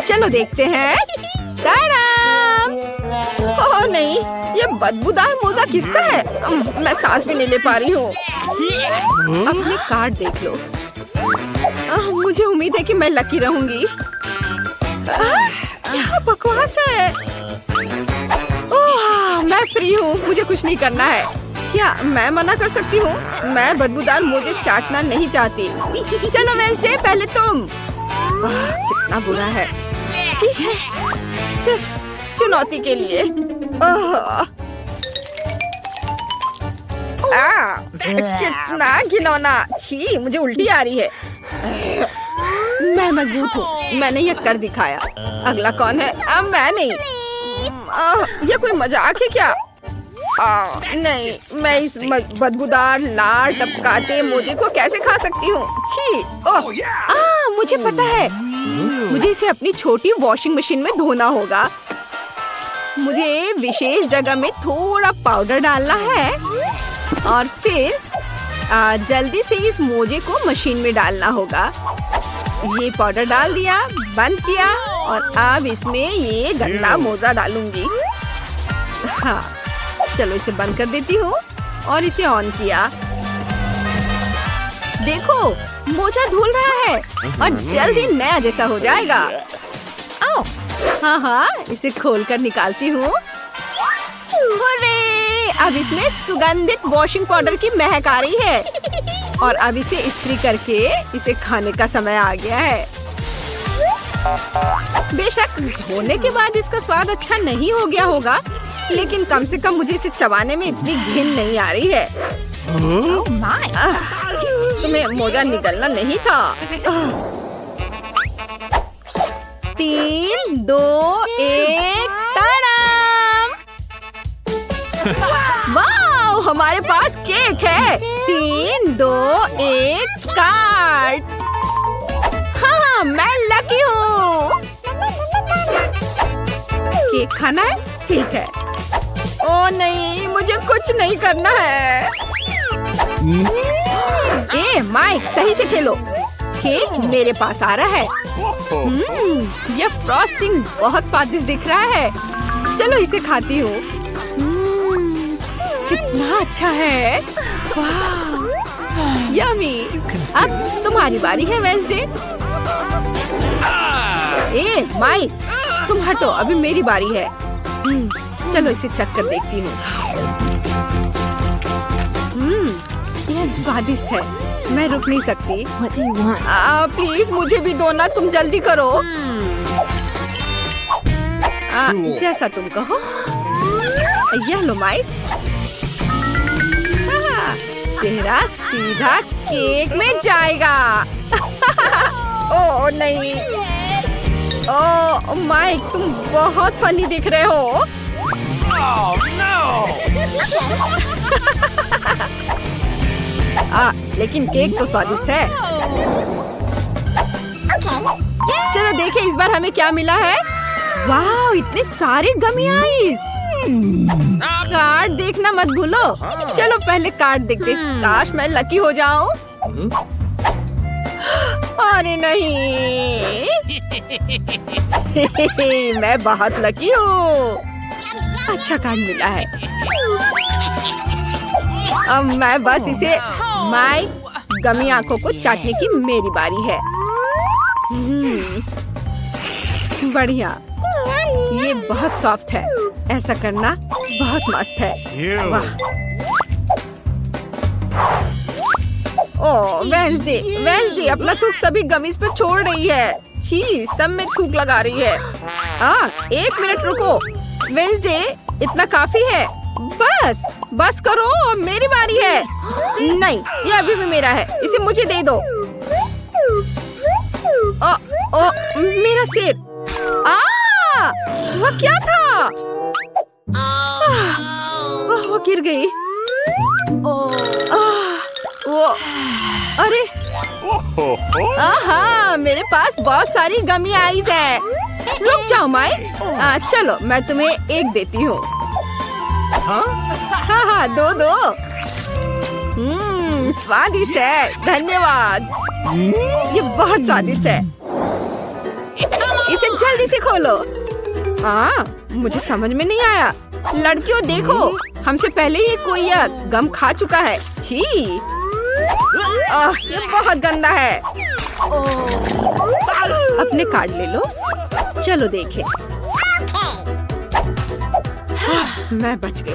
चलो देखते हैं। ताड़ाम! ओह नहीं, ये बदबूदार मोजा किसका है? मैं सांस भी नहीं ले पा रही हूँ। अपने कार्ड देख लो। मुझे उम्मीद है कि मैं लकी रहूंगी। क्या बकवास है। ओह, मैं फ्री हूँ, मुझे कुछ नहीं करना है। क्या मैं मना कर सकती हूँ? मैं बदबूदार मोजे चाटना नहीं चाहती। चलो वेंसडे, पहले तुम। कितना बुरा है। ठीक है, सिर्फ चुनौती के लिए। कितना घिनौना। छी, मुझे उल्टी आ रही है। मैं मजबूत हूँ, मैंने ये कर दिखाया। अगला कौन है? मैं नहीं। ये कोई मजाक है क्या? नहीं, मैं इस बदबूदार लाल टपकाते मोजे को कैसे खा सकती हूँ? छी! मुझे पता है। मुझे इसे अपनी छोटी वॉशिंग मशीन में धोना होगा। मुझे विशेष जगह में थोड़ा पाउडर डालना है और फिर जल्दी से इस मोजे को मशीन में डालना होगा। ये पाउडर डाल दिया, बंद किया और अब इसमें ये गंदा मोजा डालूंगी। हाँ, चलो इसे बंद कर देती हूँ और इसे ऑन किया। देखो, मोजा धुल रहा है और जल्दी नया जैसा हो जाएगा। आओ, हाँ, इसे खोलकर निकालती हूँ। अब इसमें सुगंधित वॉशिंग पाउडर की महक आ रही है और अब इसे इस्त्री करके इसे खाने का समय आ गया है। बेशक धोने के बाद इसका स्वाद अच्छा नहीं हो गया होगा, लेकिन कम से कम मुझे इसे चबाने में इतनी घिन नहीं आ रही है। तुम्हें मोजा निकलना नहीं था। 3, 2, 1, ताड़ाम! वाओ, हमारे पास केक है। 3, 2, 1, काट! हाँ, मैं लकी हूँ। केक खाना है? ठीक है। ओ नहीं, मुझे कुछ नहीं करना है। माइक, सही से खेलो। केक मेरे पास आ रहा है। यह फ्रॉस्टिंग बहुत स्वादिष्ट दिख रहा है। चलो इसे खाती हूँ। कितना अच्छा है। वाह, यम्मी। अब तुम्हारी बारी है वेंसडे। माइक, तुम हटो, अभी मेरी बारी है। चलो इसे चख कर देखती हूँ। यह स्वादिष्ट है, मैं रुक नहीं सकती। प्लीज मुझे भी दो ना, तुम जल्दी करो। जैसा तुम कहो। यह लो माइक। चेहरा सीधा केक में जाएगा। ओह नहीं। ओह माइक, तुम बहुत फनी दिख रहे हो। लेकिन केक तो स्वादिष्ट है। चलो देखें इस बार हमें क्या मिला है। वाह, इतने सारे गमी आइस। कार्ड देखना मत भूलो। चलो पहले कार्ड देखते। काश मैं लकी हो जाऊं। अरे नहीं। मैं बहुत लकी हूँ। अच्छा कार्ड मिला है। अब मैं बस इसे गमी आंखों को चाटने की मेरी बारी है। बढ़िया, ये बहुत सॉफ्ट है। ऐसा करना बहुत मस्त है। वाह। ओह वेंसडे अपना थूक सभी गमीज पे छोड़ रही है। छी, सब में थूक लगा रही है। 1 मिनट रुको वेंसडे, इतना काफी है। बस करो, मेरी बारी है। नहीं, ये अभी भी मेरा है, इसे मुझे दे दो। मेरा सिर। वह क्या था? वो गिर गई। अरे मेरे पास बहुत सारी गमी आइज है। रुक जाओ माइक। चलो मैं तुम्हें एक देती हूँ। हाँ, दो। स्वादिष्ट है, धन्यवाद। ये बहुत स्वादिष्ट है। इसे जल्दी से खोलो। हाँ, मुझे समझ में नहीं आया। लड़कियों देखो, हमसे पहले ही कोई यह गम खा चुका है। छी, ये बहुत गंदा है। अपने कार्ड ले लो। चलो देखें। मैं बच गई।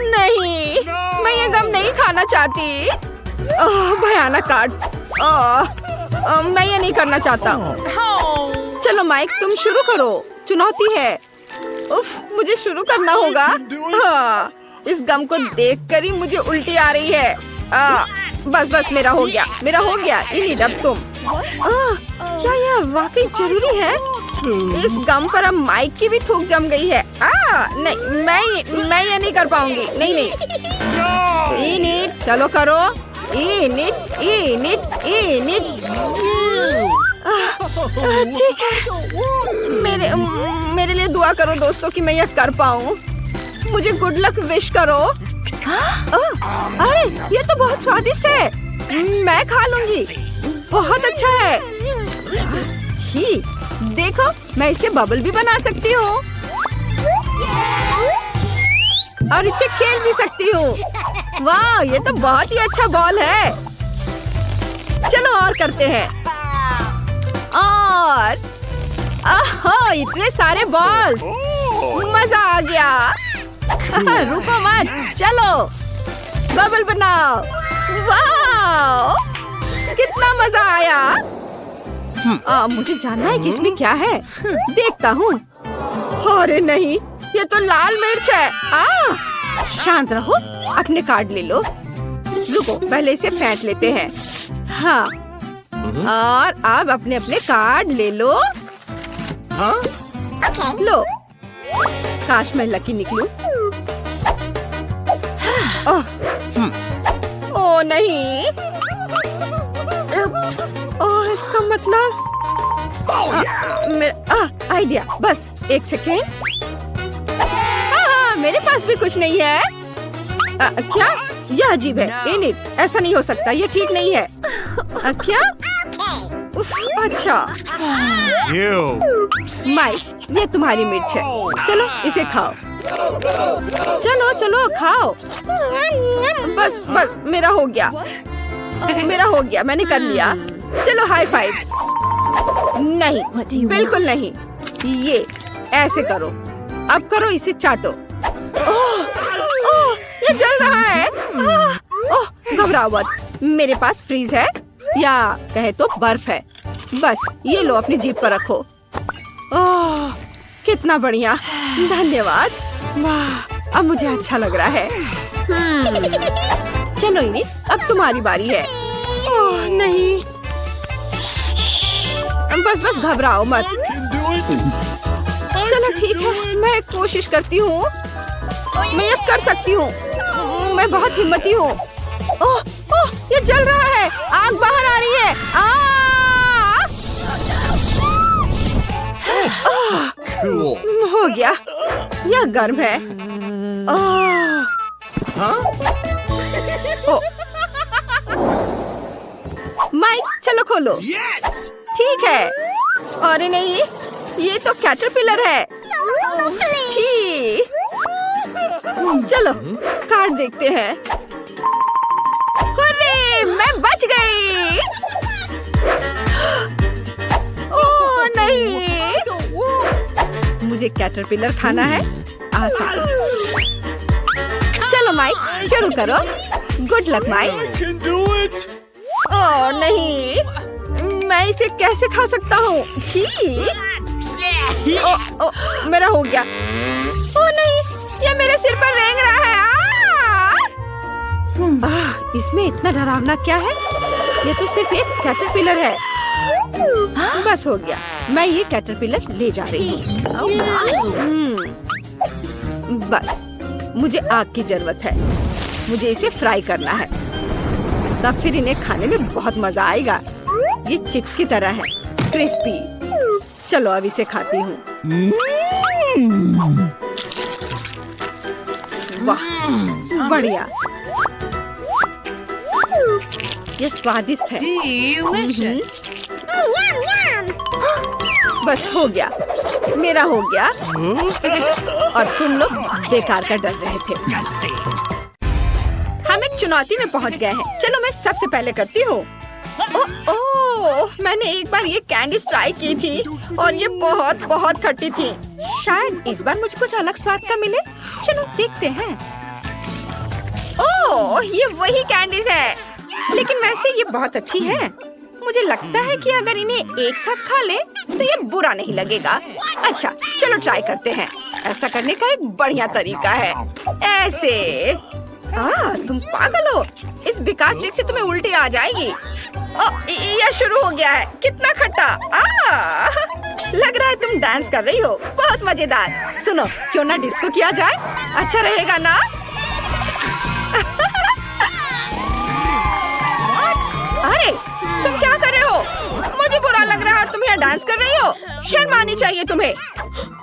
नहीं, मैं ये गम नहीं खाना चाहती। भयानक कार्ड। मैं ये नहीं करना चाहता। चलो माइक, तुम शुरू करो। चुनौती है। उफ, मुझे शुरू करना होगा। हाँ, इस गम को देखकर ही मुझे उल्टी आ रही है। बस बस, मेरा हो गया, मेरा हो गया। इन्हीं डब तुम। क्या यह वाकई जरूरी है? इस गम पर अब माइक की भी थूक जम गई है। नहीं, मैं ये नहीं कर पाऊंगी। नहीं नहीं। इनिट, चलो करो। Init, init, init. ठीक है। मेरे लिए दुआ करो दोस्तों कि मैं यह कर पाऊँ। मुझे गुड लक विश करो। अरे, ये तो बहुत स्वादिष्ट है। मैं खा लूंगी। बहुत अच्छा है। छी, देखो, मैं इसे बबल भी बना सकती हूँ और इससे खेल भी सकती हूँ। वाह, ये तो बहुत ही अच्छा बॉल है। चलो और करते हैं। और इतने सारे बॉल्स, मजा आ गया। रुको मत, चलो बबल बनाओ। वाह, कितना मजा आया। मुझे जानना है कि इसमें क्या है। देखता हूँ। अरे नहीं, ये तो लाल मिर्च है। शांत रहो, अपने कार्ड ले लो। रुको, पहले इसे फेंट लेते हैं। हाँ, और अब अपने अपने कार्ड ले लो। लो, काश मैं लकी निकलूं। ओह नहीं। इसका मतलब आइडिया। बस एक सेकेंड। मेरे पास भी कुछ नहीं है। क्या? यह अजीब है। इनिट, ऐसा नहीं हो सकता। ये ठीक नहीं है। क्या? उफ, अच्छा। माइक, ये तुम्हारी मिर्च है। चलो इसे खाओ। चलो चलो खाओ। बस बस, मेरा हो गया। मेरा हो गया, मैंने कर लिया। चलो हाई फाइव। नहीं, बिल्कुल नहीं। ये ऐसे करो। अब करो, इसे चाटो। ये जल रहा है। घबराओ मत, मेरे पास फ्रीज है, या कहे तो बर्फ है। बस ये लो, अपनी जीभ पर रखो। कितना बढ़िया, धन्यवाद। वाह, अब मुझे अच्छा लग रहा है। चलो इनिट, अब तुम्हारी बारी है। ओह नहीं, बस बस घबराओ मत। चलो ठीक है, मैं कोशिश करती हूँ। मैं अब कर सकती हूँ। मैं बहुत हिम्मती हूँ। ओह ओह, ये जल रहा है। आग बाहर आ रही है। हो गया, यह गर्म है। माइक, चलो खोलो। ठीक है। अरे नहीं, ये तो कैटरपिलर है। छी। चलो कार्ड देखते हैं। अरे, मैं बच गई। ओह नहीं, मुझे कैटरपिलर खाना है। आसान। चलो माइक, शुरू करो। Good luck mic. ओह नहीं, मैं इसे कैसे खा सकता हूँ? मेरा हो गया। ओह नहीं, ये मेरे सिर पर रेंग रहा है। इसमें इतना डरावना क्या है? ये तो सिर्फ एक कैटरपिलर है। बस हो गया, मैं ये कैटरपिलर ले जा रही हूँ। बस, मुझे आग की जरूरत है। मुझे इसे फ्राई करना है, तब फिर इन्हें खाने में बहुत मजा आएगा। ये चिप्स की तरह है, क्रिस्पी। चलो अब इसे खाती हूँ। वाह, बढ़िया। ये स्वादिष्ट है। Delicious. बस हो गया, मेरा हो गया और तुम लोग बेकार का डर रहे थे। हम एक चुनौती में पहुंच गए हैं। चलो मैं सबसे पहले करती हूँ। ओह, मैंने एक बार ये कैंडी ट्राई की थी और ये बहुत बहुत खट्टी थी। शायद इस बार मुझे कुछ अलग स्वाद का मिले। चलो देखते हैं। ओह, ये वही कैंडीज है, लेकिन वैसे ये बहुत अच्छी है। मुझे लगता है कि अगर इन्हें एक साथ खा ले तो ये बुरा नहीं लगेगा। अच्छा, चलो ट्राई करते हैं। ऐसा करने का एक बढ़िया तरीका है, ऐसे। तुम पागल हो, इस बेकार ट्रिक से तुम्हें उल्टी आ जाएगी। यह शुरू हो गया है। कितना खट्टा। लग रहा है तुम डांस कर रही हो, बहुत मजेदार। सुनो, क्यों ना डिस्को किया जाए, अच्छा रहेगा ना? अरे तुम क्या कर रहे हो? मुझे बुरा लग रहा है, तुम यहाँ डांस कर रही हो। शर्म आनी चाहिए तुम्हें।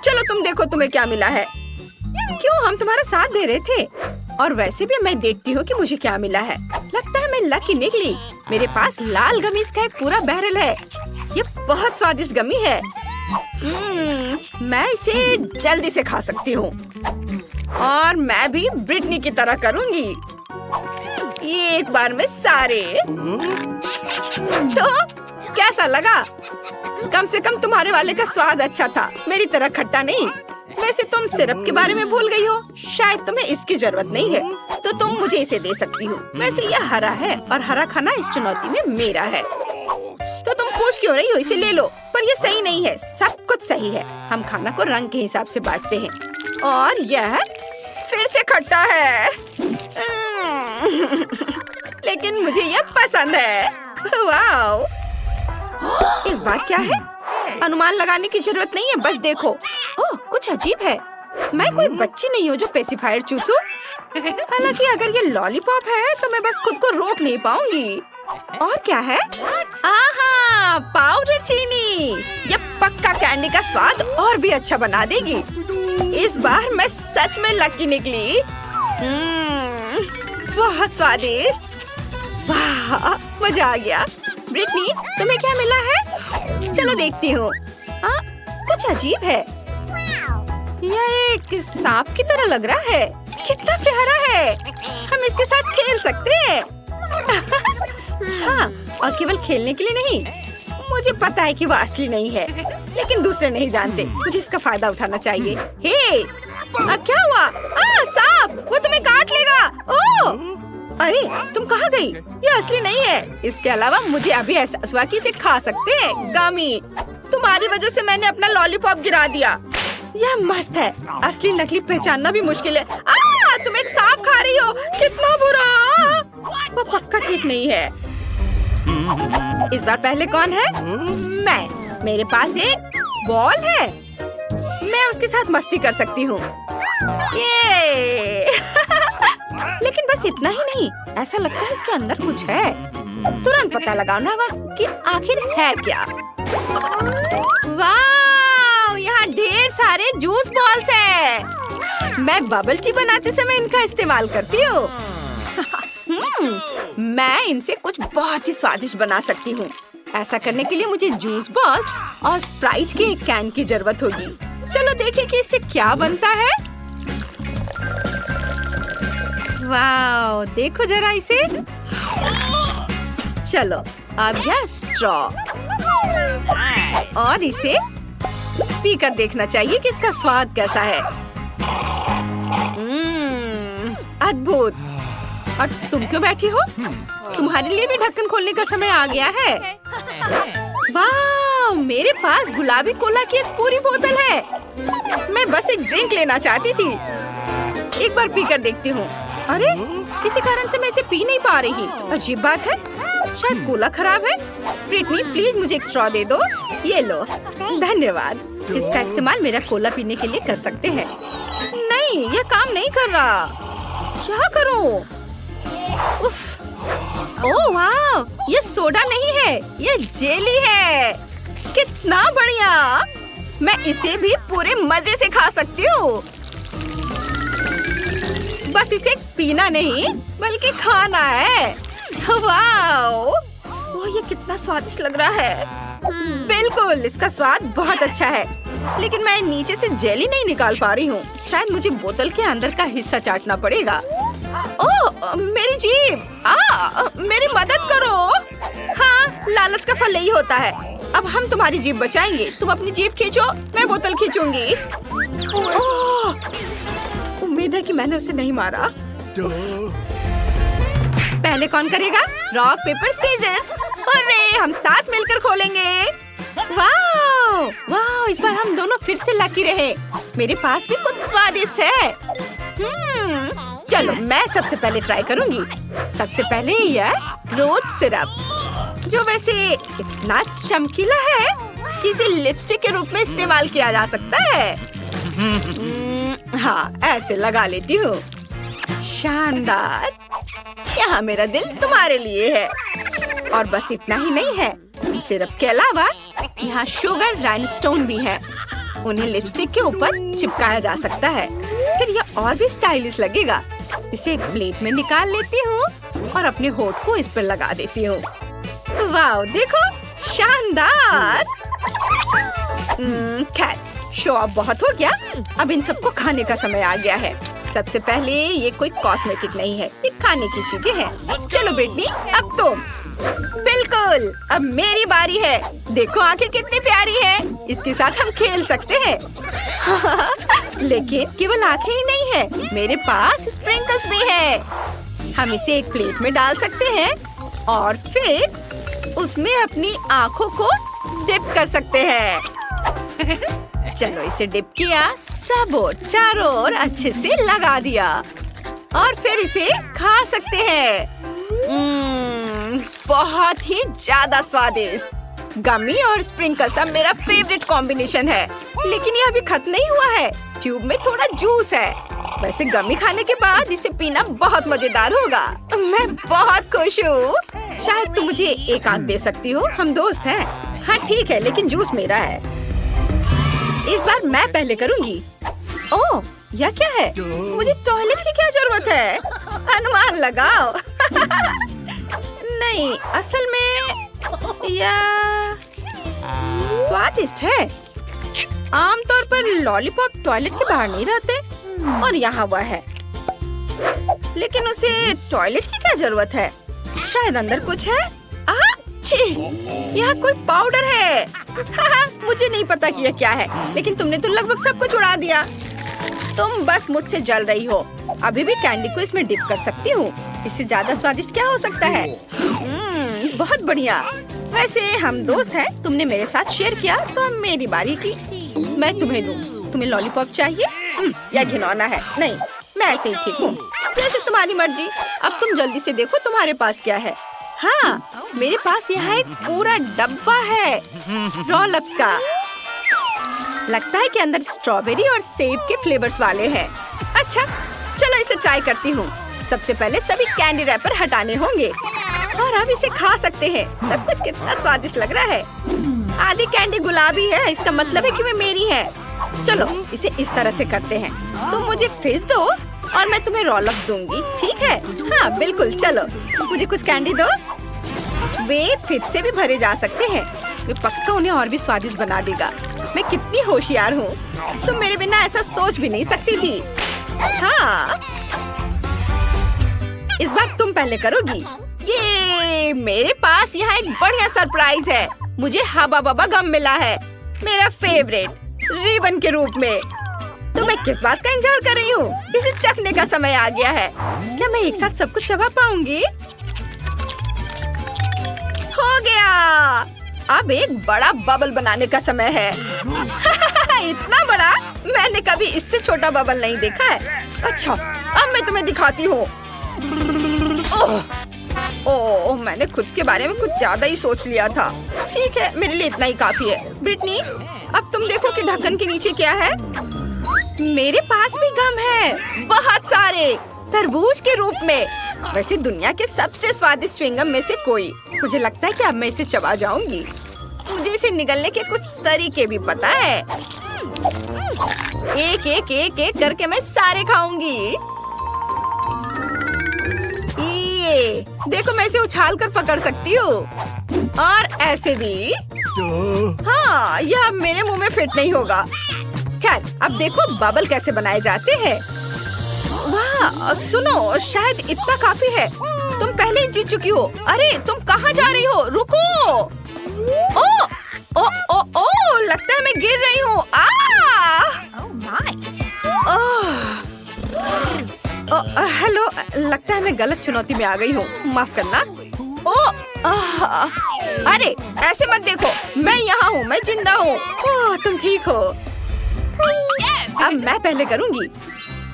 चलो तुम देखो तुम्हें क्या मिला है। क्यों, हम तुम्हारा साथ दे रहे थे। और वैसे भी मैं देखती हूँ कि मुझे क्या मिला है। लगता है मैं लकी निकली। मेरे पास लाल गमीज का एक पूरा बैरल है। ये बहुत स्वादिष्ट गमी है। मैं इसे जल्दी से खा सकती हूँ। और मैं भी ब्रिटनी की तरह करूँगी। ये एक बार में सारे। तो कैसा लगा? कम से कम तुम्हारे वाले का स्वाद अच्छा था, मेरी तरह खट्टा नहीं। वैसे तुम सिरप के बारे में भूल गई हो। शायद तुम्हें इसकी जरूरत नहीं है, तो तुम मुझे इसे दे सकती हो। वैसे यह हरा है और हरा खाना इस चुनौती में मेरा है। तो तुम पूछ क्यों रही हो? इसे ले लो। पर यह सही नहीं है, सब कुछ सही है। हम खाना को रंग के हिसाब से बांटते हैं। और यह फिर से खट्टा है। लेकिन मुझे यह पसंद है। वाओ, इस बार क्या है? अनुमान लगाने की जरूरत नहीं है, बस देखो। ओह, कुछ अजीब है। मैं कोई बच्ची नहीं हूँ जो पेसिफायर चूसूं। हालांकि अगर ये लॉलीपॉप है तो मैं बस खुद को रोक नहीं पाऊंगी। और क्या है? आहा, पाउडर चीनी। ये पक्का कैंडी का स्वाद और भी अच्छा बना देगी। इस बार मैं सच में लकी निकली। बहुत स्वादिष्ट। वाह, मजा आ गया। ब्रिटनी, तुम्हें क्या मिला है? चलो देखती हूँ। कुछ अजीब है। यह एक सांप की तरह लग रहा है। कितना प्यारा है। हम इसके साथ खेल सकते हैं। हाँ, और केवल खेलने के लिए नहीं। मुझे पता है कि वो असली नहीं है, लेकिन दूसरे नहीं जानते। मुझे इसका फायदा उठाना चाहिए। हे, क्या हुआ? सांप, वो तुम्हें काट लेगा। ओह, अरे तुम कहाँ गई? ये असली नहीं है। इसके अलावा मुझे अभी एहसास हुआ कि इसे खा सकते हैं। गमी, तुम्हारी वजह से मैंने अपना लॉलीपॉप गिरा दिया। यह मस्त है। असली नकली पहचानना भी मुश्किल है। तुम एक सांप खा रही हो, कितना बुरा। वो पक्का ठीक नहीं है। इस बार पहले कौन है? मैं। मेरे पास एक बॉल है, मैं उसके साथ मस्ती कर सकती हूँ। ये लेकिन बस इतना ही नहीं, ऐसा लगता है इसके अंदर कुछ है। तुरंत पता लगाना होगा कि आखिर है क्या। वाह, यहाँ ढेर सारे जूस बॉल्स हैं। मैं बबल टी बनाते समय इनका इस्तेमाल करती हूँ। मैं इनसे कुछ बहुत ही स्वादिष्ट बना सकती हूँ। ऐसा करने के लिए मुझे जूस बॉल्स और स्प्राइट के एक कैन की जरूरत होगी। चलो देखें कि इससे क्या बनता है। वाओ, देखो जरा इसे। चलो अब यह स्ट्रॉ, और इसे पीकर देखना चाहिए कि इसका स्वाद कैसा है। अद्भुत। और तुम क्यों बैठी हो? तुम्हारे लिए भी ढक्कन खोलने का समय आ गया है। वाह, मेरे पास गुलाबी कोला की एक पूरी बोतल है। मैं बस एक ड्रिंक लेना चाहती थी। एक बार पीकर देखती हूँ। अरे किसी कारण से मैं इसे पी नहीं पा रही। अजीब बात है, शायद कोला खराब है। ब्रिटनी, प्लीज मुझे एक स्ट्रॉ दे दो। ये लो। धन्यवाद। इसका इस्तेमाल मेरा कोला पीने के लिए कर सकते हैं। नहीं, यह काम नहीं कर रहा। क्या करूं? उफ। ओह वाह, ये सोडा नहीं है, ये जेली है। कितना बढ़िया। मैं इसे भी पूरे मजे से खा सकती हूँ। बस इसे पीना नहीं बल्कि खाना है। वाओ, ये कितना स्वादिष्ट लग रहा है। बिल्कुल, इसका स्वाद बहुत अच्छा है, लेकिन मैं नीचे से जेली नहीं निकाल पा रही हूँ। शायद मुझे बोतल के अंदर का हिस्सा चाटना पड़ेगा। ओह, मेरी जीभ! मेरी मदद करो। हाँ, लालच का फल यही होता है। अब हम तुम्हारी जीभ बचाएंगे। तुम अपनी जीभ खींचो, मैं बोतल खींचूंगी। ओह, उम्मीद है कि मैंने उसे नहीं मारा। पहले कौन करेगा? Rock paper scissors. अरे, हम साथ मिलकर खोलेंगे। वाह, वाह, इस बार हम दोनों फिर से लकी रहे। मेरे पास भी कुछ स्वादिष्ट है। चलो, मैं सबसे पहले ट्राई करूंगी। सबसे पहले यह रोज सिरप, जो वैसे इतना चमकीला है कि इसे लिपस्टिक के रूप में इस्तेमाल किया जा सकता है। हाँ, ऐसे लगा लेती हूँ। शानदार। यहाँ मेरा दिल तुम्हारे लिए है। और बस इतना ही नहीं है, सिरप के अलावा यहाँ शुगर राइनस्टोन भी है। उन्हें लिपस्टिक के ऊपर चिपकाया जा सकता है, फिर यह और भी स्टाइलिश लगेगा। इसे एक प्लेट में निकाल लेती हूँ और अपने होठ को इस पर लगा देती हूँ। वाह, देखो, शानदार। खैर, शो ऑफ बहुत हो गया। अब इन सबको खाने का समय आ गया है। सबसे पहले ये कोई कॉस्मेटिक नहीं है, ये खाने की चीजें हैं। चलो ब्रिटनी, अब तुम। बिल्कुल, अब मेरी बारी है। देखो आंखें कितनी प्यारी हैं। इसके साथ हम खेल सकते हैं। लेकिन केवल आंखें ही नहीं है, मेरे पास स्प्रिंकल्स भी है। हम इसे एक प्लेट में डाल सकते हैं और फिर उसमें अपनी आंखों को डिप कर सकते हैं। चलो, इसे डिप किया, सब ओर चारों ओर अच्छे से लगा दिया और फिर इसे खा सकते हैं। बहुत ही ज्यादा स्वादिष्ट। गमी और स्प्रिंकल्स अब मेरा फेवरेट कॉम्बिनेशन है। लेकिन ये अभी खत्म नहीं हुआ है, ट्यूब में थोड़ा जूस है। वैसे गमी खाने के बाद इसे पीना बहुत मजेदार होगा। मैं बहुत खुश हूँ। शायद तुम मुझे एक आंख दे सकती हो, हम दोस्त हैं। हाँ ठीक है, लेकिन जूस मेरा है। इस बार मैं पहले करूँगी। ओह, यह क्या है? मुझे टॉयलेट की क्या जरूरत है? अनुमान लगाओ। नहीं, असल में यह स्वादिष्ट है। आमतौर पर लॉलीपॉप टॉयलेट के बाहर नहीं रहते और यहाँ वह है। लेकिन उसे टॉयलेट की क्या जरूरत है? शायद अंदर कुछ है। यहाँ कोई पाउडर है। मुझे नहीं पता कि यह क्या है, लेकिन तुमने तो लगभग सब कुछ उड़ा दिया। तुम बस मुझसे जल रही हो। अभी भी कैंडी को इसमें डिप कर सकती हूँ। इससे ज्यादा स्वादिष्ट क्या हो सकता है? बहुत बढ़िया। वैसे हम दोस्त हैं, तुमने मेरे साथ शेयर किया तो अब मेरी बारी थी। मैं तुम्हें दूँ। तुम्हें लॉलीपॉप चाहिए? या घिनौना है? नहीं, मैं ऐसे ही ठीक हूँ। जैसे तुम्हारी मर्जी। अब तुम जल्दी से देखो तुम्हारे पास क्या है। हाँ, मेरे पास यहाँ एक पूरा डब्बा है रोल-अप्स का। लगता है कि अंदर स्ट्रॉबेरी और सेब के फ्लेवर्स वाले हैं। अच्छा, चलो इसे ट्राई करती हूँ। सबसे पहले सभी कैंडी रैपर हटाने होंगे और अब इसे खा सकते हैं। सब कुछ कितना स्वादिष्ट लग रहा है। आधी कैंडी गुलाबी है, इसका मतलब है कि वे मेरी है। चलो इसे इस तरह से करते हैं। तुम मुझे फिश दो और मैं तुम्हें रोल-अप्स दूंगी, ठीक है? हाँ बिल्कुल। चलो मुझे कुछ कैंडी दो। वे फिर से भी भरे जा सकते हैं। वे पक्का उन्हें और भी स्वादिष्ट बना देगा। मैं कितनी होशियार हूँ। तुम मेरे बिना ऐसा सोच भी नहीं सकती थी। हाँ, इस बार तुम पहले करोगी। ये मेरे पास यहाँ एक बढ़िया सरप्राइज है। मुझे हबा बबा गम मिला है, मेरा फेवरेट, रिबन के रूप में। तो मैं किस बात का इंतजार कर रही हूँ? इसे चखने का समय आ गया है। क्या मैं एक साथ सब कुछ चबा पाऊंगी? हो गया। अब एक बड़ा बबल बनाने का समय है। इतना बड़ा? मैंने कभी इससे छोटा बबल नहीं देखा है। अच्छा, अब मैं तुम्हें दिखाती हूँ। ओह, मैंने खुद के बारे में कुछ ज्यादा ही सोच लिया था। ठीक है, मेरे लिए इतना ही काफी है। ब्रिटनी, अब तुम देखो कि ढक्कन के नीचे क्या है। मेरे पास भी गम है, बहुत सारे, तरबूज के रूप में। वैसे दुनिया के सबसे स्वादिष्ट च्युइंगम में से कोई। मुझे लगता है कि अब मैं इसे चबा जाऊंगी। मुझे इसे निगलने के कुछ तरीके भी पता है। एक एक एक एक करके मैं सारे खाऊंगी। ये देखो, मैं इसे उछाल कर पकड़ सकती हूँ और ऐसे भी। हाँ, यह मेरे मुंह में फिट नहीं होगा। खैर, अब देखो बबल कैसे बनाए जाते हैं। वाह, सुनो, शायद इतना काफी है। तुम पहले ही जीत चुकी हो। अरे, तुम कहाँ जा रही हो? रुको। ओ, ओ, ओ, ओ, लगता है मैं गिर रही हूँ। हेलो, लगता है मैं गलत चुनौती में आ गई हूँ। माफ करना। अरे, ऐसे मत देखो। मैं यहाँ हूँ, मैं जिंदा हूँ। तुम ठीक हो? अब मैं पहले करूँगी।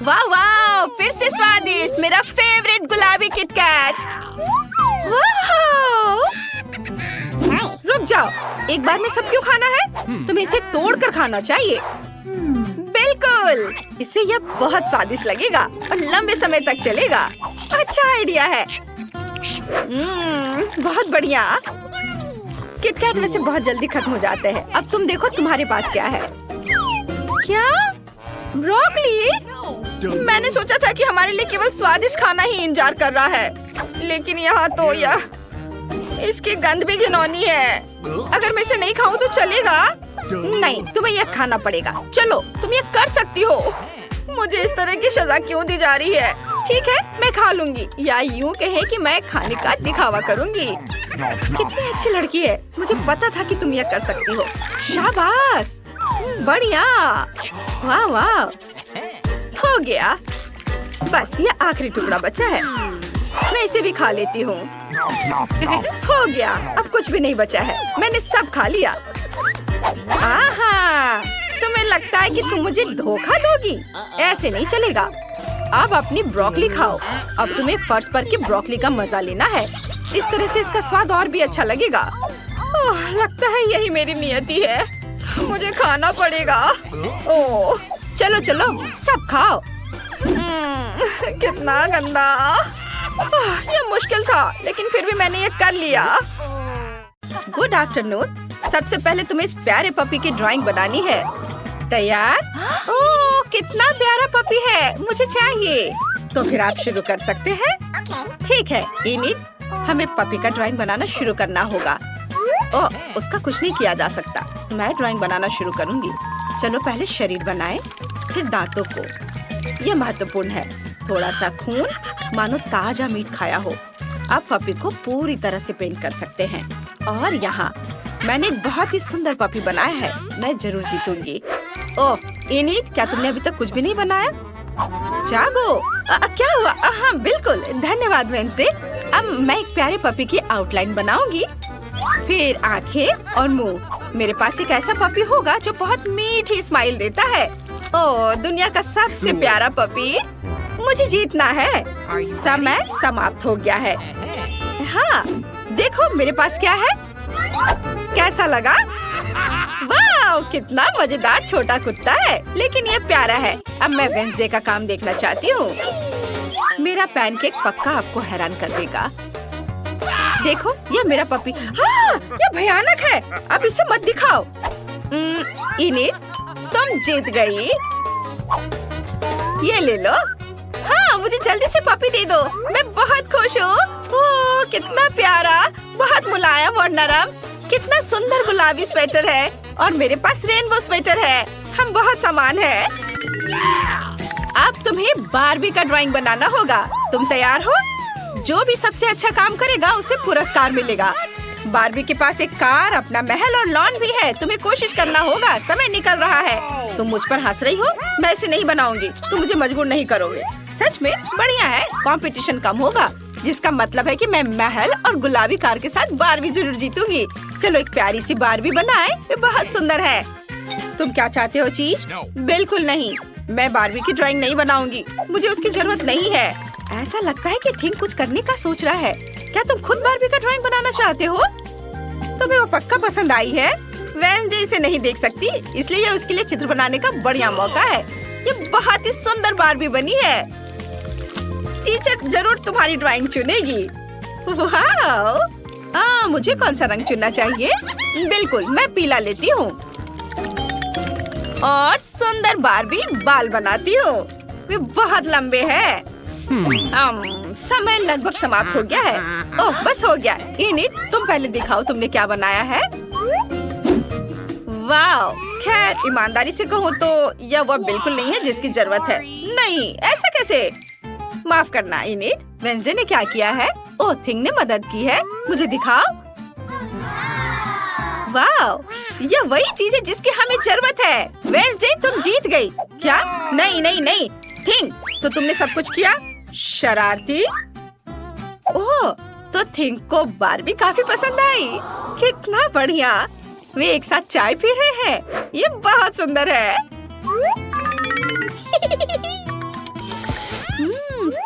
वाह वाह, फिर से स्वादिष्ट, मेरा फेवरेट गुलाबी किटकैट। रुक जाओ, एक बार में सब क्यों खाना है? तुम्हें इसे तोड़कर खाना चाहिए। बिल्कुल, इससे यह बहुत स्वादिष्ट लगेगा और लंबे समय तक चलेगा। अच्छा आइडिया है। बहुत बढ़िया। किटकैट वैसे बहुत जल्दी खत्म हो जाते हैं। अब तुम देखो तुम्हारे पास क्या है। क्या? ब्रोकली? मैंने सोचा था कि हमारे लिए केवल स्वादिष्ट खाना ही इंतजार कर रहा है, लेकिन यहाँ तो यह इसकी गंध भी घिनौनी है। अगर मैं इसे नहीं खाऊं तो चलेगा? नहीं, तुम्हें यह खाना पड़ेगा। चलो, तुम ये कर सकती हो। मुझे इस तरह की सजा क्यों दी जा रही है? ठीक है, मैं खा लूंगी, या यूँ कहें कि मैं खाने का दिखावा करूंगी। कितनी अच्छी लड़की है। मुझे पता था कि तुम यह कर सकती हो। शाबाश, बढ़िया। वाह वाह, हो गया। बस ये आखिरी टुकड़ा बचा है, मैं इसे भी खा लेती हूँ। हो गया, अब कुछ भी नहीं बचा है, मैंने सब खा लिया। आहा, तुम्हें लगता है कि तुम मुझे धोखा दोगी? ऐसे नहीं चलेगा। अब अपनी ब्रोकली खाओ। अब तुम्हें फर्श पर के ब्रोकली का मजा लेना है। इस तरह से इसका स्वाद और भी अच्छा लगेगा। लगता है यही मेरी नियति है, मुझे खाना पड़ेगा। ओह, चलो चलो, सब खाओ। कितना गंदा। ये मुश्किल था, लेकिन फिर भी मैंने ये कर लिया। Good afternoon. सबसे पहले तुम्हें इस प्यारे पपी की ड्राइंग बनानी है। तैयार? ओह, कितना प्यारा पपी है, मुझे चाहिए। तो फिर आप शुरू कर सकते हैं। ठीक है इनिट, हमें पपी का ड्राइंग बनाना शुरू करना होगा। ओह, उसका कुछ नहीं किया जा सकता। मैं ड्राइंग बनाना शुरू करूंगी। चलो पहले शरीर बनाएं, फिर दांतों को। यह महत्वपूर्ण है। थोड़ा सा खून, मानो ताजा मीट खाया हो। आप पपी को पूरी तरह से पेंट कर सकते हैं। और यहाँ मैंने एक बहुत ही सुंदर पपी बनाया है। मैं जरूर जीतूंगी। ओह इनिट, क्या तुमने अभी तक कुछ भी नहीं बनाया? जागो। क्या हुआ? हाँ बिल्कुल, धन्यवाद वेंसडे। अब मैं एक प्यारे पपी की आउटलाइन बनाऊंगी, फिर आंखें और मुंह। मेरे पास एक ऐसा पपी होगा जो बहुत मीठी स्माइल देता है। ओह, दुनिया का सबसे प्यारा पपी। मुझे जीतना है। समय समाप्त हो गया है। हाँ, देखो मेरे पास क्या है। कैसा लगा? वाह, कितना मजेदार छोटा कुत्ता है, लेकिन ये प्यारा है। अब मैं वेंसडे का काम देखना चाहती हूँ। मेरा पैनकेक पक्का आपको हैरान कर देगा। देखो, ये मेरा पपी। हाँ, ये भयानक है। अब इसे मत दिखाओ। इनिट, तुम जीत गई। ये ले लो। हाँ, मुझे जल्दी से पपी दे दो। मैं बहुत खुश हूँ। ओह, कितना प्यारा, बहुत मुलायम और नरम। कितना सुंदर गुलाबी स्वेटर है, और मेरे पास रेनबो स्वेटर है। हम बहुत समान हैं। अब तुम्हें बारबी का ड्राइंग बनाना होगा। तुम तैयार हो? जो भी सबसे अच्छा काम करेगा उसे पुरस्कार मिलेगा। बारबी के पास एक कार, अपना महल और लॉन भी है। तुम्हें कोशिश करना होगा। समय निकल रहा है। तुम मुझ पर हंस रही हो? मैं इसे नहीं बनाऊंगी। तुम मुझे मजबूर नहीं करोगे। सच में बढ़िया है। कंपटीशन कम होगा, जिसका मतलब है कि मैं महल और गुलाबी कार के साथ बारबी जरूर जीतूंगी। चलो एक प्यारी सी बारबी बनाए, वे बहुत सुंदर है। तुम क्या चाहते हो चीज? बिल्कुल नहीं, मैं बारबी की ड्राइंग नहीं बनाऊंगी। मुझे उसकी जरूरत नहीं है। ऐसा लगता है कि थिंक कुछ करने का सोच रहा है। क्या तुम खुद बारबी का ड्राइंग बनाना चाहते हो? तुम्हें वो पक्का पसंद आई है। वेंसडे इसे नहीं देख सकती, इसलिए ये उसके लिए चित्र बनाने का बढ़िया मौका है। ये बहुत ही सुंदर बारबी बनी है। टीचर जरूर तुम्हारी ड्राइंग चुनेगी। वाह! मुझे कौन सा रंग चुनना चाहिए? बिल्कुल, मैं पीला लेती हूँ। और सुंदर बारबी बाल बनाती हूँ। वे बहुत लंबे हैं। समय लगभग समाप्त हो गया है। ओह, बस हो गया। इनिट, तुम पहले दिखाओ तुमने क्या बनाया है। वाह, खैर ईमानदारी से कहूँ तो यह वो बिल्कुल नहीं है जिसकी जरूरत है। नहीं, ऐसा कैसे? माफ करना इनिट, वेंसडे ने क्या किया है? ओह, थिंग ने मदद की है। मुझे दिखाओ। वाह, यह वही चीज है जिसकी हमें जरूरत है। वेंसडे, तुम जीत गई। क्या? नहीं नहीं नहीं, थिंग, तो तुमने सब कुछ किया? शरारती। ओह, तो थिंग को बारबी काफी पसंद आई। कितना बढ़िया। वे एक साथ चाय पी रहे हैं। ये बहुत सुंदर है।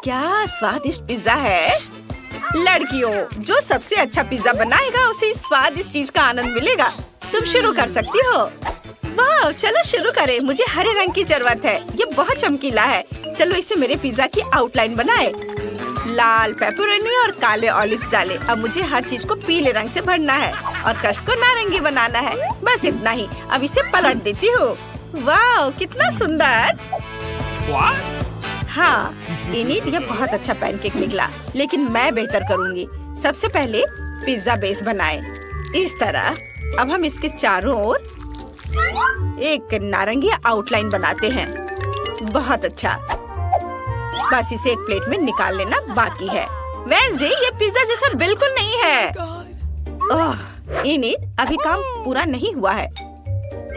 क्या स्वादिष्ट पिज्जा है। लड़कियों, जो सबसे अच्छा पिज्जा बनाएगा उसे इस स्वादिष्ट चीज का आनंद मिलेगा। तुम शुरू कर सकती हो। वाह, चलो शुरू करें। मुझे हरे रंग की जरूरत है। ये बहुत चमकीला है। चलो इसे मेरे पिज्जा की आउटलाइन बनाए। लाल पेपरोनी और काले ऑलिव्स डालें। अब मुझे हर चीज को पीले रंग से भरना है और क्रस्ट को नारंगी बनाना है। बस इतना ही। अब इसे पलट देती हूँ। वाह, कितना सुंदर। हाँ इनिट, यह बहुत अच्छा पैनकेक निकला, लेकिन मैं बेहतर करूँगी। सबसे पहले पिज्जा बेस बनाए इस तरह। अब हम इसके चारों ओर एक नारंगी आउटलाइन बनाते हैं। बहुत अच्छा। बस इसे एक प्लेट में निकाल लेना बाकी है। वेंसडे, ये पिज्जा जैसा बिल्कुल नहीं है। ओह इनिट, अभी काम पूरा नहीं हुआ है।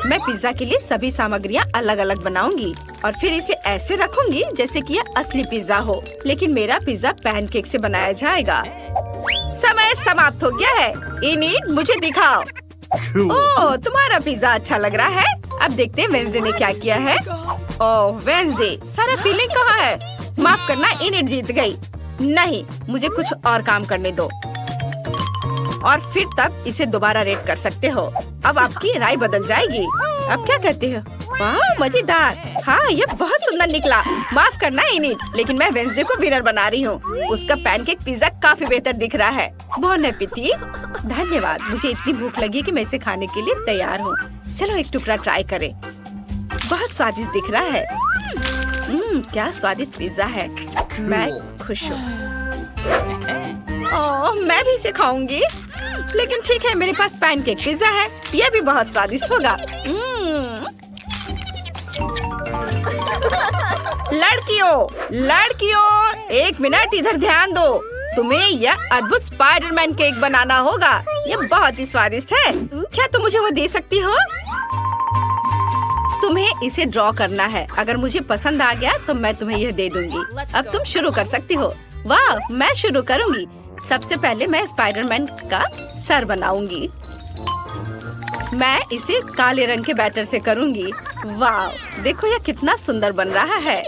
मैं पिज्जा के लिए सभी सामग्रियां अलग अलग बनाऊंगी और फिर इसे ऐसे रखूंगी जैसे कि यह असली पिज्जा हो, लेकिन मेरा पिज्जा पैनकेक से बनाया जाएगा। समय समाप्त हो गया है। इनिट, मुझे दिखाओ। ओह, तुम्हारा पिज्जा अच्छा लग रहा है। अब देखते हैं वेंसडे ने क्या किया है। ओह वेंसडे, सारा फीलिंग कहाँ है? माफ करना, इनिट जीत गई। नहीं, मुझे कुछ और काम करने दो और फिर तब इसे दोबारा रेट कर सकते हो। अब आपकी राय बदल जाएगी। अब क्या कहते हो? वाह, मजेदार। हाँ, ये बहुत सुंदर निकला। माफ करना इनिट, लेकिन मैं वेंसडे को विनर बना रही हूँ। उसका पैनकेक पिज्जा काफी बेहतर दिख रहा है। बहुत एपिटी। धन्यवाद। मुझे इतनी भूख लगी कि मैं इसे खाने के लिए तैयार हूँ। चलो एक टुकड़ा ट्राई करें। बहुत स्वादिष्ट दिख रहा है। क्या स्वादिष्ट पिज्जा है। मैं खुश हूँ। ओह, मैं भी इसे खाऊंगी। लेकिन ठीक है, मेरे पास पैनकेक पिज्जा है। यह भी बहुत स्वादिष्ट होगा। लड़कियों, एक मिनट इधर ध्यान दो। तुम्हें यह अद्भुत स्पाइडरमैन केक बनाना होगा। यह बहुत ही स्वादिष्ट है। क्या तुम मुझे वो दे सकती हो? तुम्हें इसे ड्रॉ करना है। अगर मुझे पसंद आ गया तो मैं तुम्हें यह दे दूंगी। अब तुम शुरू कर सकती हो। वाह, मैं शुरू करूंगी। सबसे पहले मैं स्पाइडरमैन का सर बनाऊंगी। मैं इसे काले रंग के बैटर से करूंगी। वाह, देखो यह कितना सुंदर बन रहा है।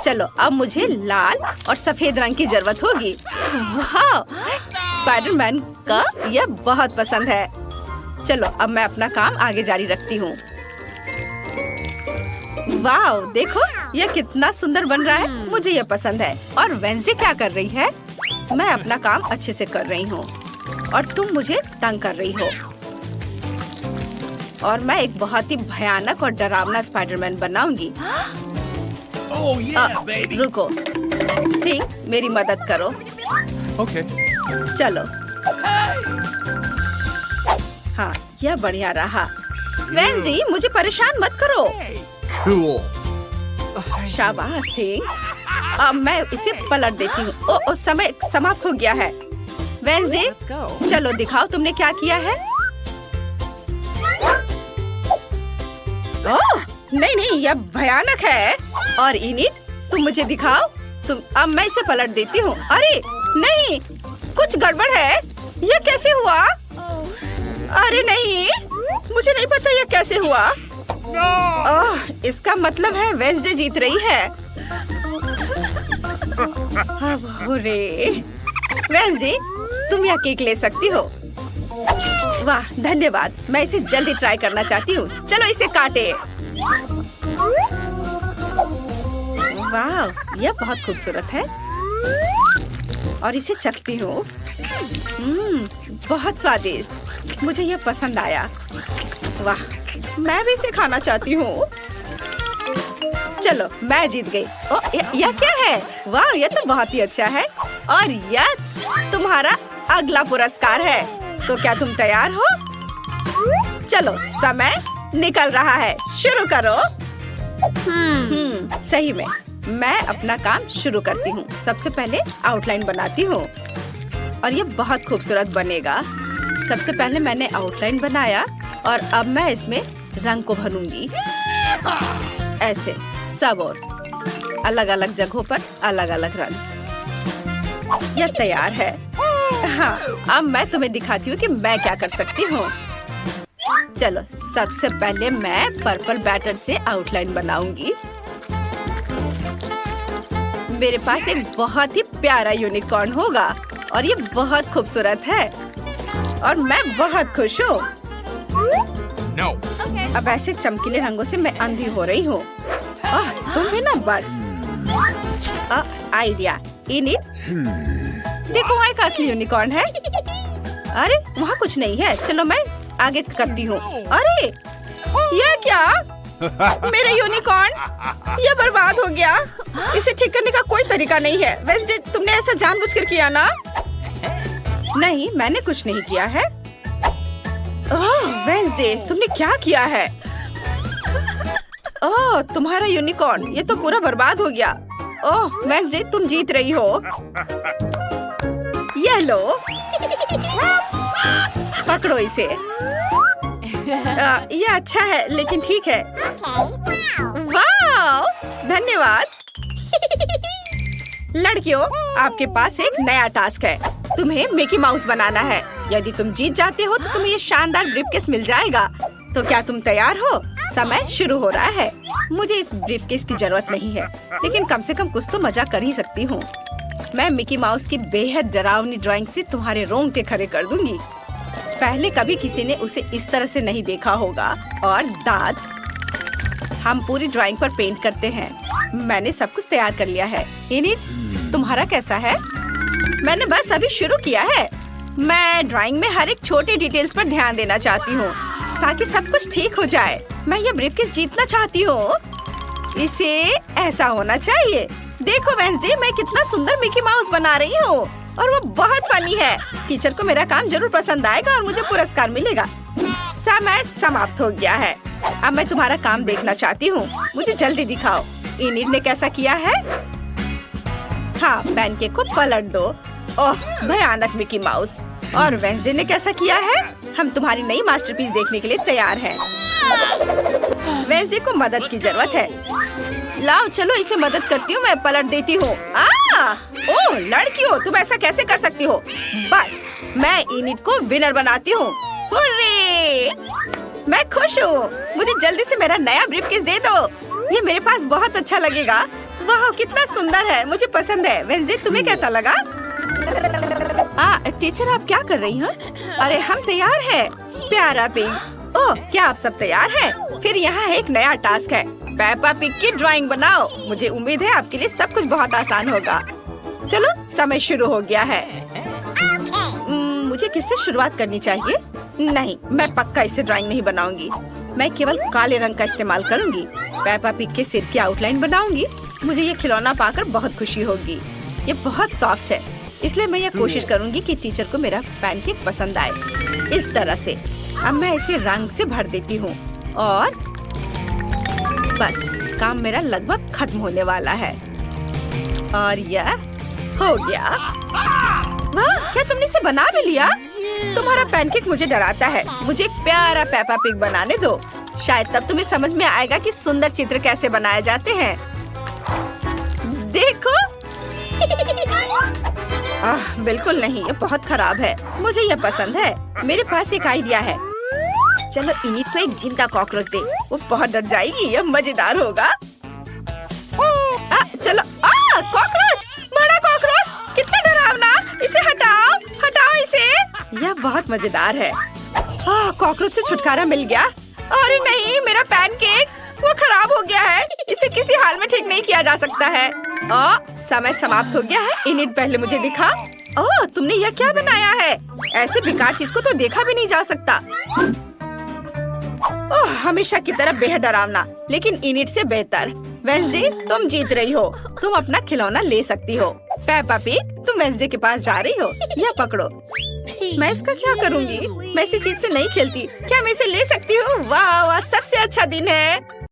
चलो अब मुझे लाल और सफेद रंग की जरूरत होगी। वाह, स्पाइडरमैन का यह बहुत पसंद है। चलो अब मैं अपना काम आगे जारी रखती हूँ। वाह, देखो यह कितना सुंदर बन रहा है। मुझे यह पसंद है। और वेंसडे क्या कर रही है? मैं अपना काम अच्छे से कर रही हूँ और तुम मुझे तंग कर रही हो। और मैं एक बहुत ही भयानक और डरावना स्पाइडरमैन बनाऊंगी। रुको, थिंग, मेरी मदद करो। Okay. चलो। हाँ, यह बढ़िया रहा। वेंसडे, मुझे परेशान मत करो। Cool. शाबाश थिंग। अब मैं इसे पलट देती हूँ। ओ, समय समाप्त हो गया है। वेंसडे, चलो दिखाओ तुमने क्या किया है। ओह, नहीं नहीं, यह भयानक है। और इनिट, तुम मुझे दिखाओ। अब मैं इसे पलट देती हूँ। अरे नहीं, कुछ गड़बड़ है। यह कैसे हुआ? अरे नहीं, मुझे नहीं पता यह कैसे हुआ। इसका मतलब है वेंसडे जीत रही है। वेंसडे, तुम यह केक ले सकती हो। वाह, धन्यवाद। मैं इसे जल्दी ट्राई करना चाहती हूँ। चलो इसे काटे। वाह, यह बहुत खूबसूरत है। और इसे चखती हूँ। बहुत स्वादिष्ट। मुझे यह पसंद आया। वाह, मैं भी इसे खाना चाहती हूँ। चलो, मैं जीत गई। ओ, यह क्या है? वाह, यह तो बहुत ही अच्छा है। और यह तुम्हारा अगला पुरस्कार है। तो क्या तुम तैयार हो? चलो, समय निकल रहा है। शुरू करो। सही में मैं अपना काम शुरू करती हूँ। सबसे पहले आउटलाइन बनाती हूँ और ये बहुत खूबसूरत बनेगा। सबसे पहले मैंने आउटलाइन बनाया और अब मैं इसमें रंग को भरूंगी। ऐसे सब और अलग अलग जगहों पर अलग अलग रंग। यह तैयार है। हाँ, अब मैं तुम्हें दिखाती हूँ कि मैं क्या कर सकती हूँ। चलो, सबसे पहले मैं पर्पल बैटर से आउटलाइन बनाऊंगी। मेरे पास एक बहुत ही प्यारा यूनिकॉर्न होगा और ये बहुत खूबसूरत है और मैं बहुत खुश हूँ। No. अब ऐसे चमकीले रंगों से मैं अंधी हो रही हूँ। तुम भी ना बस। Idea init. देखो, वहाँ एक असली यूनिकॉर्न है। अरे वहाँ कुछ नहीं है। चलो मैं आगे करती हूँ। अरे ये क्या? मेरा यूनिकॉर्न ये बर्बाद हो गया। इसे ठीक करने का कोई तरीका नहीं है। वैसे तुमने ऐसा जानबूझकर किया ना? नहीं, मैंने कुछ नहीं किया है। वेंसडे, तुमने क्या किया है? ओह, तुम्हारा यूनिकॉर्न ये तो पूरा बर्बाद हो गया। ओह वेंसडे, तुम जीत रही हो। ये लो, पकड़ो इसे। ये अच्छा है, लेकिन ठीक है। वाह, धन्यवाद। लड़कियों, आपके पास एक नया टास्क है। तुम्हें मिकी माउस बनाना है। यदि तुम जीत जाते हो तो तुम्हें ये शानदार ब्रीफकेस मिल जाएगा। तो क्या तुम तैयार हो? समय शुरू हो रहा है। मुझे इस ब्रीफकेस की जरूरत नहीं है, लेकिन कम से कम कुछ तो मजा कर ही सकती हूँ। मैं मिकी माउस की बेहद डरावनी ड्राइंग से तुम्हारे रोंगटे खड़े कर दूंगी। पहले कभी किसी ने उसे इस तरह से नहीं देखा होगा। और दांत, हम पूरी ड्राइंग पर पेंट करते हैं। मैंने सब कुछ तैयार कर लिया है। इनिट, तुम्हारा कैसा है? मैंने बस अभी शुरू किया है। मैं ड्राइंग में हर एक छोटे डिटेल्स पर ध्यान देना चाहती हूँ ताकि सब कुछ ठीक हो जाए। मैं ये ब्रीफकेस जीतना चाहती हूँ। इसे ऐसा होना चाहिए। देखो वेंसडे, मैं कितना सुंदर मिकी माउस बना रही हूँ और वो बहुत फनी है। टीचर को मेरा काम जरूर पसंद आएगा और मुझे पुरस्कार मिलेगा। समय समाप्त हो गया है। अब मैं तुम्हारा काम देखना चाहती हूँ। मुझे जल्दी दिखाओ। इनिट ने कैसा किया है? हाँ, पैनकेक को पलट दो। ओह, भयानक मिकी माउस। और वेंसडे ने कैसा किया है? हम तुम्हारी नई मास्टरपीस देखने के लिए तैयार हैं। वेंसडे को मदद की जरूरत है। लाओ, चलो इसे मदद करती हूँ। मैं पलट देती हूँ। ओह लड़कियों, तुम ऐसा कैसे कर सकती हो? बस मैं इनिट को विनर बनाती हूँ। मैं खुश हूँ। मुझे जल्दी से मेरा नया ब्रीफकेस दे दो। ये मेरे पास बहुत अच्छा लगेगा। वाह, कितना सुंदर है। मुझे पसंद है। वेंसडे, तुम्हें कैसा लगा? टीचर, आप क्या कर रही हैं? अरे हम तैयार हैं। प्यारा पिग। ओह, क्या आप सब तैयार हैं? फिर यहाँ एक नया टास्क है। पेपा पिग की ड्राइंग बनाओ। मुझे उम्मीद है आपके लिए सब कुछ बहुत आसान होगा। चलो, समय शुरू हो गया है। मुझे किससे शुरुआत करनी चाहिए? नहीं, मैं पक्का इसे ड्राइंग नहीं बनाऊंगी। मैं केवल काले रंग का इस्तेमाल करूंगी। पेपा पिग के सिर की आउटलाइन बनाऊंगी। मुझे ये खिलौना पाकर बहुत खुशी होगी। ये बहुत सॉफ्ट है, इसलिए मैं ये कोशिश करूंगी कि टीचर को मेरा पैनकेक पसंद आए। इस तरह से अब मैं इसे रंग से भर देती हूँ और बस काम मेरा लगभग खत्म होने वाला है। और यह हो गया। वाह, क्या तुमने इसे बना भी लिया? तुम्हारा पैनकेक मुझे डराता है। मुझे एक प्यारा पेपा पिग बनाने दो। शायद तब तुम्हें समझ में आएगा कि सुंदर चित्र कैसे बनाए जाते हैं। देखो। बिल्कुल नहीं, ये बहुत खराब है। मुझे ये पसंद है। मेरे पास एक आइडिया है। चलो इनिट को एक जिंदा कॉकरोच दे। वो बहुत डर जाएगी। ये मजेदार होगा। चलो। कॉकरोच, बड़ा कॉकरोच, कितना डरावना। इसे हटाओ, हटाओ इसे। यह बहुत मजेदार है। कॉकरोच से छुटकारा मिल गया। अरे नहीं, मेरा पैनकेक वो खराब हो गया है। इसे किसी हाल में ठीक नहीं किया जा सकता है। समय समाप्त हो गया है। इनिट, पहले मुझे दिखा। तुमने यह क्या बनाया है? ऐसे बेकार चीज को तो देखा भी नहीं जा सकता। हमेशा की तरह बेहद डरावना, लेकिन इनिट से बेहतर। वेंसडे, तुम जीत रही हो। तुम अपना खिलौना ले सकती हो। पेपा पिग, तुम वेंसडे के पास जा रही हो। यह पकड़ो। मैं इसका क्या करूँगी? मैं इसी चीज से नहीं खेलती। क्या मैं इसे ले सकती हूँ? वाह, आज सबसे अच्छा दिन है।